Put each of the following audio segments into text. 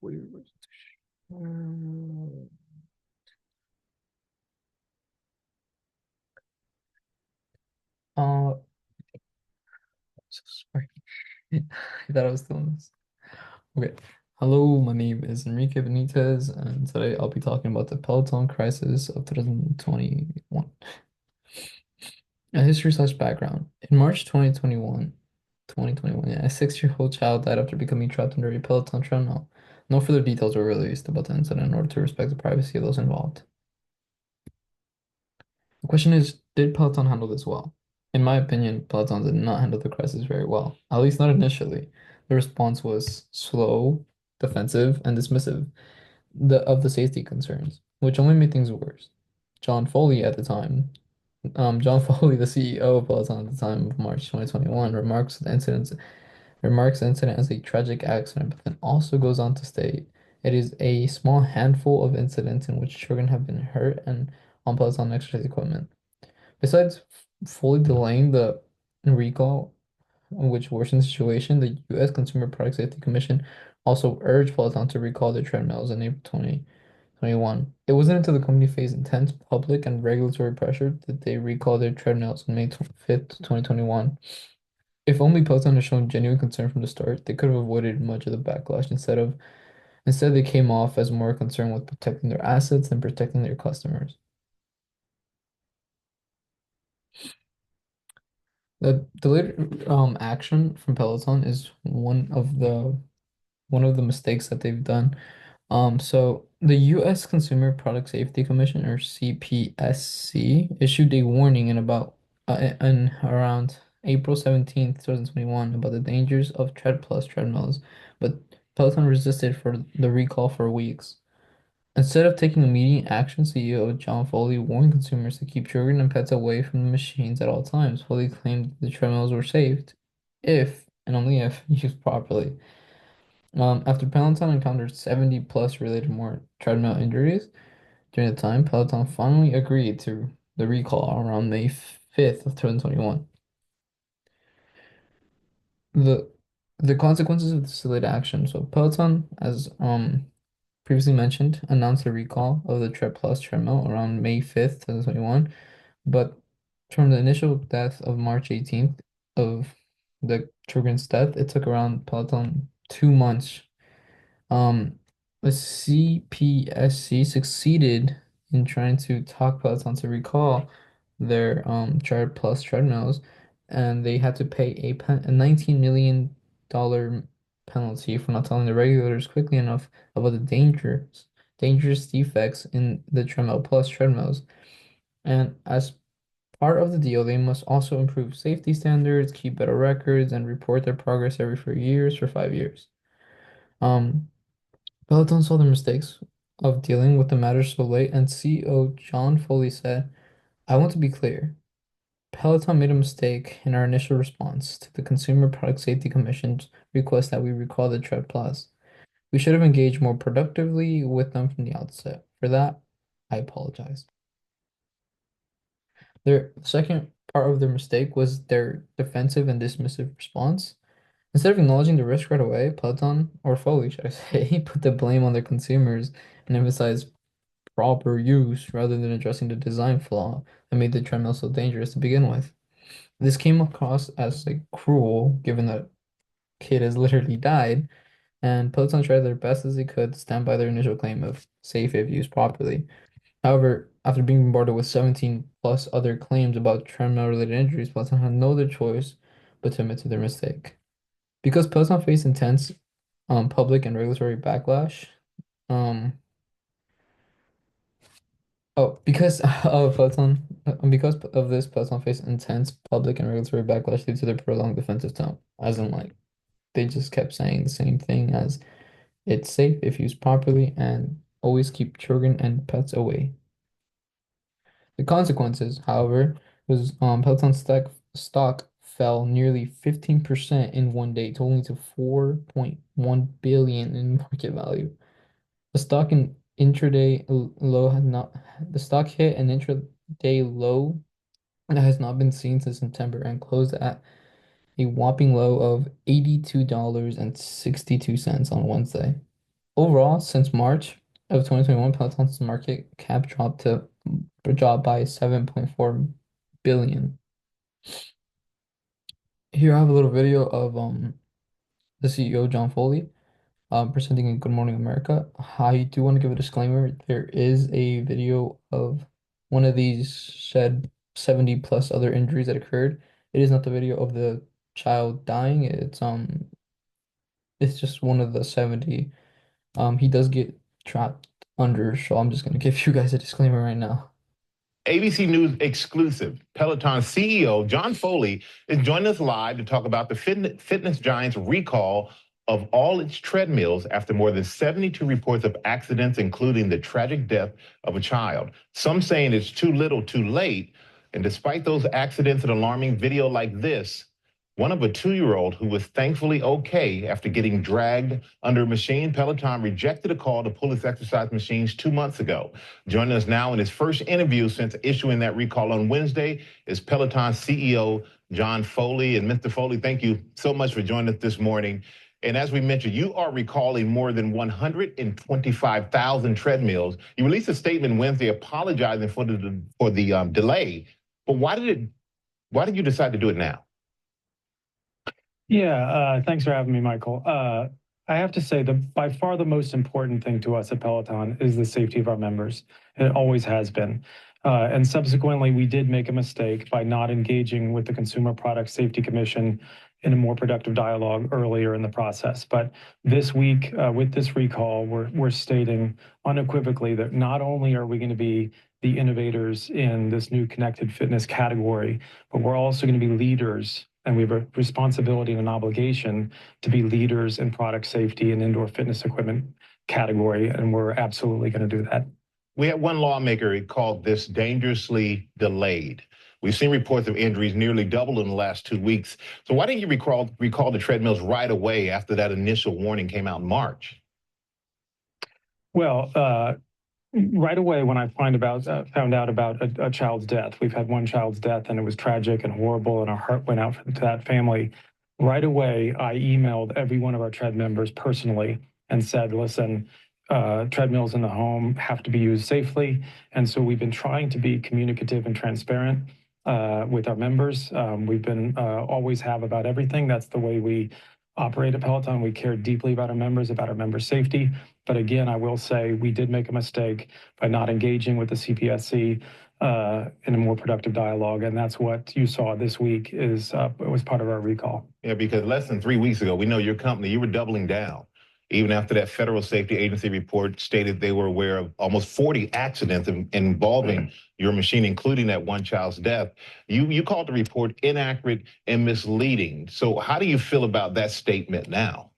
Wait. Um, Uh, so sorry. I thought I was doing this. Okay. Hello, my name is Enrique Benitez, and today I'll be talking about the Peloton Crisis of 2021. A history slash background. In March 2021, yeah, a 6-year-old child died after becoming trapped under a Peloton treadmill. No further details were released about the incident in order to respect the privacy of those involved. The question is, did Peloton handle this well? In my opinion, Peloton did not handle the crisis very well, at least not initially. The response was slow, defensive, and dismissive of the safety concerns, which only made things worse. John Foley at the time, John Foley, the CEO of Peloton at the time of March 2021, remarks the incident as a tragic accident, but then also goes on to state it is a small handful of incidents in which children have been hurt and on Peloton exercise equipment. Besides fully delaying the recall, which worsened the situation, the U.S. Consumer Product Safety Commission also urged Peloton to recall their treadmills in April 2021. It wasn't until the company faced intense public and regulatory pressure that they recalled their treadmills on May 5th, 2021. If only Peloton had shown genuine concern from the start, they could have avoided much of the backlash. Instead they came off as more concerned with protecting their assets than protecting their customers. The delayed action from Peloton is one of the mistakes that they've done. So the U.S. Consumer Product Safety Commission, or CPSC, issued a warning in around April 17th, 2021, about the dangers of Tread Plus treadmills, but Peloton resisted for the recall for weeks. Instead of taking immediate action, CEO John Foley warned consumers to keep children and pets away from the machines at all times. Foley claimed the treadmills were safe if and only if used properly. After Peloton encountered 70 plus related more treadmill injuries during the time, Peloton finally agreed to the recall around May 5th of 2021. The the consequences of this delayed action. So Peloton, as previously mentioned, announced the recall of the Tread Plus treadmill around May 5th, 2021, but from the initial death of March 18th of the children's death, it took around Peloton 2 months. Um, the CPSC succeeded in trying to talk Peloton to recall their Tread Plus treadmills, and they had to pay a $19 million penalty for not telling the regulators quickly enough about the dangerous defects in the Treadmill Plus treadmills. And as part of the deal, they must also improve safety standards, keep better records, and report their progress every 4 years for 5 years. Um, Peloton saw the mistakes of dealing with the matter so late, and CEO John Foley said, I want to be clear. Peloton made a mistake in our initial response to the Consumer Product Safety Commission's request that we recall the Tread Plus. We should have engaged more productively with them from the outset. For that, I apologize. Their second part of their mistake was their defensive and dismissive response. Instead of acknowledging the risk right away, Peloton, or Foley, should I say, put the blame on their consumers and emphasized proper use rather than addressing the design flaw that made the treadmill so dangerous to begin with. This came across as like cruel, given that kid has literally died, and Peloton tried their best as they could to stand by their initial claim of safe if used properly. However, after being bombarded with 17 plus other claims about treadmill-related injuries, Peloton had no other choice but to admit to their mistake. Because Peloton faced intense public and regulatory backlash, um, because of this, Peloton faced intense public and regulatory backlash due to their prolonged defensive tone. As in, like, they just kept saying the same thing as it's safe if used properly and always keep children and pets away. The consequences, however, was Peloton stock fell nearly 15% in one day, totaling to 4.1 billion in market value. The stock in intraday low had not the stock hit an intraday low that has not been seen since September and closed at a whopping low of $82.62 on Wednesday. Overall, since March of 2021, Peloton's market cap dropped by 7.4 billion. Here I have a little video of the CEO John Foley presenting in Good Morning America. I do want to give a disclaimer. There is a video of one of these said 70 plus other injuries that occurred. It is not the video of the child dying. It's just one of the 70. He does get trapped under, so I'm just gonna give you guys a disclaimer right now. ABC News exclusive. Peloton CEO John Foley is joining us live to talk about the fitness giant's recall of all its treadmills after more than 72 reports of accidents, including the tragic death of a child. Some saying it's too little, too late. And despite those accidents, an alarming video like this, one of a 2-year-old who was thankfully okay after getting dragged under a machine. Peloton rejected a call to pull its exercise machines 2 months ago. Joining us now in his first interview since issuing that recall on Wednesday is Peloton CEO John Foley. And Mr. Foley, thank you so much for joining us this morning. And as we mentioned, you are recalling more than 125,000 treadmills. You released a statement Wednesday apologizing for the delay. But why did you decide to do it now? Yeah, thanks for having me, Michael. I have to say that by far the most important thing to us at Peloton is the safety of our members. It always has been. And subsequently, we did make a mistake by not engaging with the Consumer Product Safety Commission in a more productive dialogue earlier in the process. But this week, with this recall, we're stating unequivocally that not only are we going to be the innovators in this new connected fitness category, but we're also going to be leaders, and we have a responsibility and an obligation to be leaders in product safety and indoor fitness equipment category, and we're absolutely going to do that. We had one lawmaker called this dangerously delayed. We've seen reports of injuries nearly double in the last 2 weeks. So why didn't you recall the treadmills right away after that initial warning came out in March? Well, right away when I found out about a child's death, we've had one child's death and it was tragic and horrible, and our heart went out to that family. Right away, I emailed every one of our tread members personally and said, listen, treadmills in the home have to be used safely. And so we've been trying to be communicative and transparent with our members. We've been always have about everything. That's the way we operate at Peloton. We care deeply about our members' safety. But again, I will say we did make a mistake by not engaging with the CPSC in a more productive dialogue. And that's what you saw this week was part of our recall. Yeah, because less than 3 weeks ago, we know your company, you were doubling down. Even after that federal safety agency report stated they were aware of almost 40 accidents involving your machine, including that one child's death. You called the report inaccurate and misleading. So how do you feel about that statement now?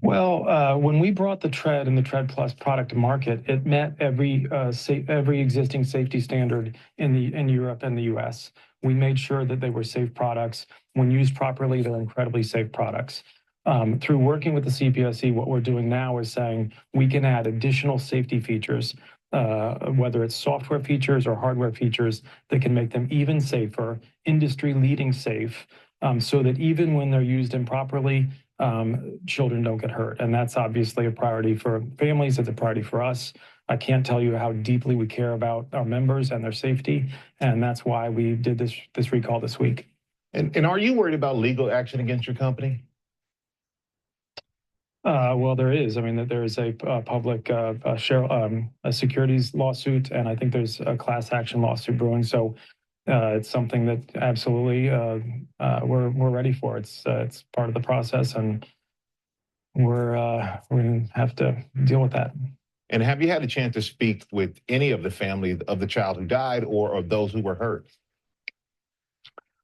Well, when we brought the Tread and the Tread Plus product to market, it met every existing safety standard in Europe and the US. We made sure that they were safe products. When used properly, they're incredibly safe products. Through working with the CPSC, what we're doing now is saying we can add additional safety features, whether it's software features or hardware features that can make them even safer, industry-leading safe, so that even when they're used improperly, children don't get hurt. And that's obviously a priority for families. It's a priority for us. I can't tell you how deeply we care about our members and their safety, and that's why we did this recall this week. And are you worried about legal action against your company? Well, there is. I mean, there is a public a securities lawsuit, and I think there's a class action lawsuit brewing. So it's something that absolutely we're ready for. It's part of the process, and we're going to have to deal with that. And have you had a chance to speak with any of the family of the child who died or of those who were hurt?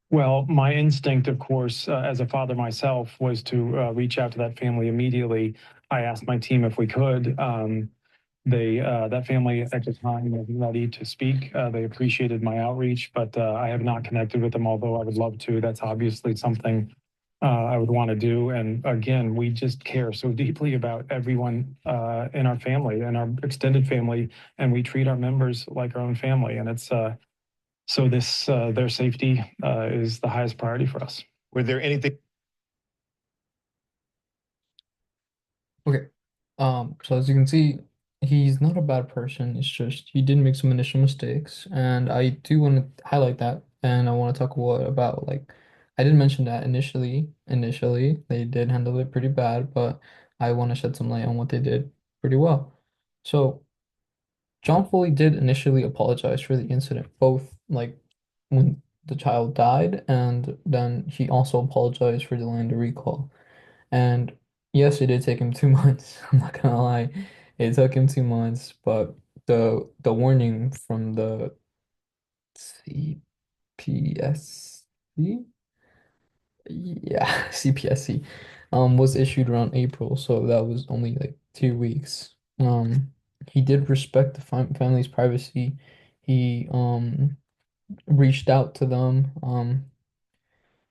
Well, my instinct, of course, as a father myself, was to reach out to that family immediately. I asked my team if we could. That family at the time was ready to speak. They appreciated my outreach, but I have not connected with them, although I would love to. That's obviously something I would want to do. And again, we just care so deeply about everyone in our family and our extended family, and we treat our members like our own family. And it's so their safety is the highest priority for us. Were there anything? Okay, So as you can see, he's not a bad person. It's just he did make some initial mistakes, and I do want to highlight that. And I want to talk about like I did mention that initially they did handle it pretty bad, but I want to shed some light on what they did pretty well. So John Foley did initially apologize for the incident, both like when the child died, and then he also apologized for delaying the recall. And yes, it did take him 2 months. I'm not gonna lie. It took him 2 months, but the warning from the CPSC, yeah, CPSC, was issued around April, so that was only like 2 weeks. He did respect the family's privacy. He reached out to them.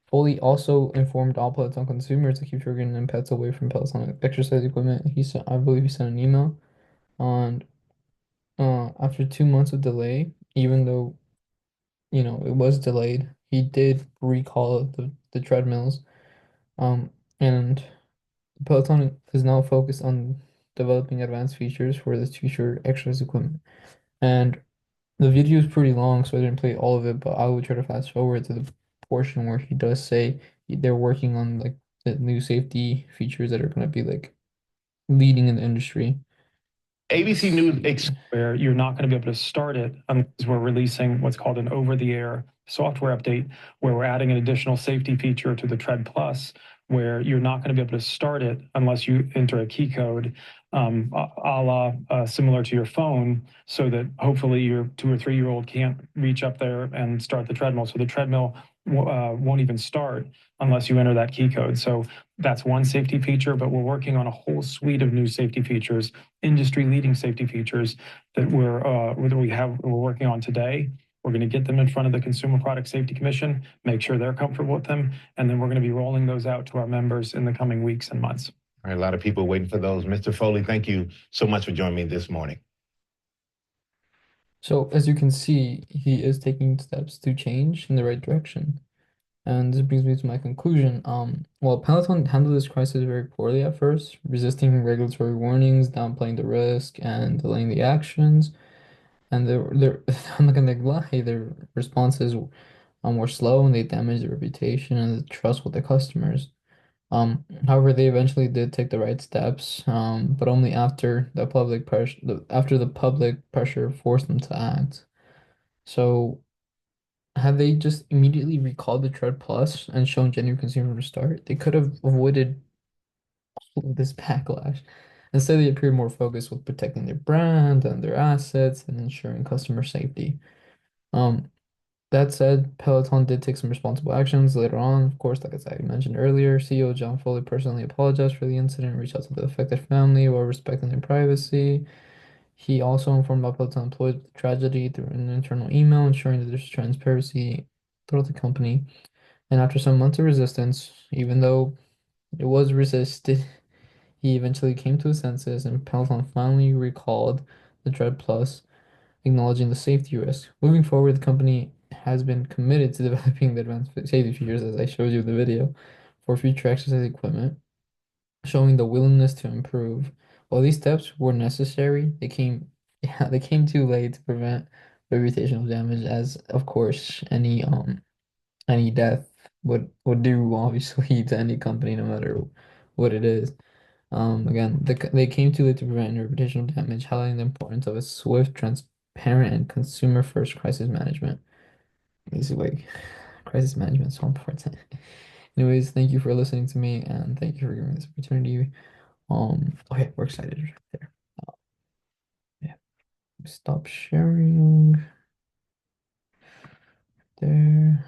Foley also informed all Peloton consumers to keep children and pets away from Peloton exercise equipment. He sent, I believe he sent an email. And after 2 months of delay, even though, it was delayed, he did recall the treadmills. Um, and Peloton is now focused on developing advanced features for this future exercise equipment. And the video is pretty long, so I didn't play all of it, but I will try to fast forward to the portion where he does say they're working on like the new safety features that are going to be like leading in the industry. ABC Let's News see. Where you're not going to be able to start it unless we're releasing what's called an over-the-air software update, where we're adding an additional safety feature to the Tread Plus, where you're not going to be able to start it unless you enter a key code, a la similar to your phone, so that hopefully your 2 or 3 year old can't reach up there and start the treadmill. So the treadmill won't even start unless you enter that key code. So that's one safety feature, but we're working on a whole suite of new safety features, industry-leading safety features that we're working on today. We're going to get them in front of the Consumer Product Safety Commission, make sure they're comfortable with them, and then we're going to be rolling those out to our members in the coming weeks and months. All right, a lot of people waiting for those. Mr. Foley, thank you so much for joining me this morning. So as you can see, he is taking steps to change in the right direction. And this brings me to my conclusion. Well, Peloton handled this crisis very poorly at first, resisting regulatory warnings, downplaying the risk, and delaying the actions. And they're I'm not gonna lie, their responses were slow and they damaged the reputation and the trust with the customers. However, they eventually did take the right steps, but only after the public pressure forced them to act. So, had they just immediately recalled the Tread Plus and shown genuine consumer restart, they could have avoided all of this backlash. Instead, they appeared more focused with protecting their brand and their assets and ensuring customer safety. Um, that said, Peloton did take some responsible actions later on. Of course, like as I mentioned earlier, CEO John Foley personally apologized for the incident and reached out to the affected family while respecting their privacy. He also informed all Peloton employees of the tragedy through an internal email, ensuring that there's transparency throughout the company. And after some months of resistance, even though it was resisted, he eventually came to his senses and Peloton finally recalled the Tread Plus, acknowledging the safety risk. Moving forward, the company has been committed to developing the advanced safety features, as I showed you in the video, for future exercise equipment, showing the willingness to improve. While these steps were necessary, yeah, they came too late to prevent reputational damage, as of course any death would do, obviously, to any company, no matter what it is. Again, they came too late to prevent any reputational damage, highlighting the importance of a swift, transparent, and consumer-first crisis management. This is like crisis management is so important. Anyways, thank you for listening to me, and thank you for giving me this opportunity. Okay, we're excited right there. Yeah, stop sharing there.